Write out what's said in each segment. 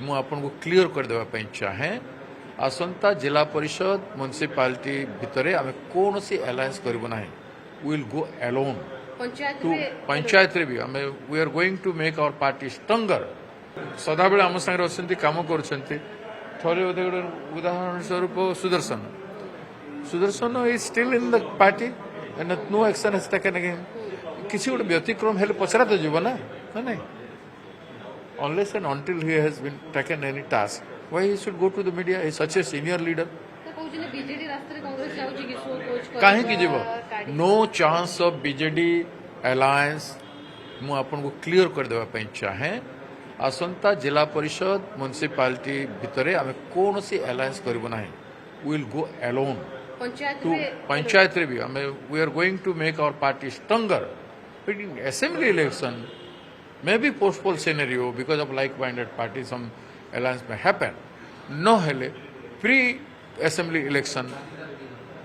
मु आपको क्लियर करदेवाई चाहे आसंता जिला परिषद म्युनिसिपालिटी भितर आम कौन सी अलायंस करूँ ना will go alone to panchayat भी आम we are going to make our party stronger सदाबे आम सागर अच्छा कम कर उदाहरण स्वरूप Sudarshan Sudarshan is still in the party and no action has taken again किसी गोटे व्यतिक्रम हेल्ले पचरा तो जीव ना नहीं unless and until he has been taken any task why he should go to the media is such a senior leader कहीं जीव no chance of BJD alliance मु आपको क्लियर करदेवाई चाहे आसंता जिला परिषद म्युनिसिपालिटी भितर आम कौन सी अलायंस करूँ ना will go alone to panchayat भी आम we are going to make our party stronger assembly election maybe postpone scenario because of like-minded parties some alliance may happen no hele pre-assembly election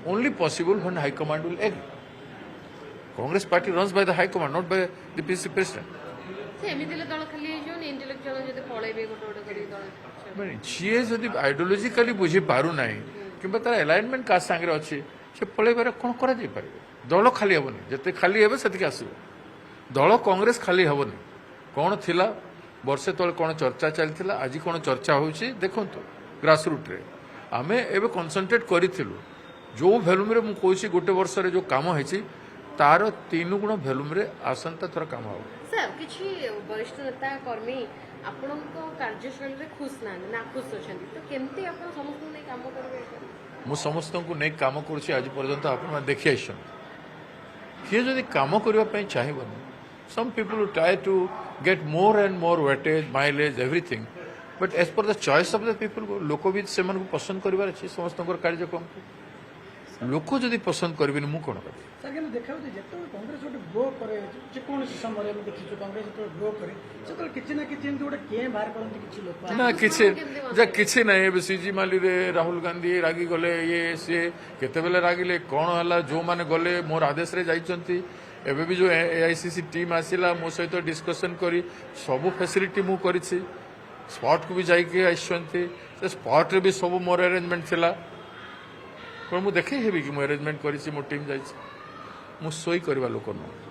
only possible when high command will agree congress party runs by the high command not by the pc president CA जदि ideologically बुझी पारू ना कि तार alignment का सांगे अच्छे से पलैबार कौन कर दल खाली हेनी जिते खाली हे से आसो दल कांग्रेस खाली हेनी कौन थिला वर्षे तले कौन चर्चा चलता आज कौन चर्चा होची देखो ग्रासरूट रे आमे एबे कन्संट्रेट करिथिलु जो भैल्यूम रे मु कोइसी गोटे वर्ष रे जो काम होईची तार 3 गुण भैल्यूम रे आसंता थोर काम हो सर किछि वरिष्ठ नेता कर्मी आपनको कार्यशैली रे खुश ना खुश अछंती तो केमती आपण समस्त नै काम करबे मु समस्त को नै काम करूची आज पर्यंत आपण देखि आइछन किए जदि काम करबा पई चाहिबन some people will try to get more and more weightage mileage everything but as per the choice of the people लोक भी से पसंद कर समस्त कार्यक्रम को लोक जदि पसंद करें मु कौन कर देखा कांग्रेस गोटे ग्रो करे जेकोसी समय देखी कांग्रेस ग्रो करे किसी ना किसी गोटे के बाहर करते ना किसी ना सीजी माली रे राहुल गांधी रागी गले ये सी केते रागिले कौन है जो मैंने गले मोर आदेश रे जाइछंती एबे भी जो एआईसीसी टीम आसिला मो सहित डिस्कशन करी सब फैसिलिटी मु करी स्पॉट को भी जाइके आइछंती से स्पॉट रे भी सब मोर अरेंजमेंट थिला पर मु देखै हेबी कि मो अरेंजमेंट करी मो टीम जाइछ मु सोई करबा लोक न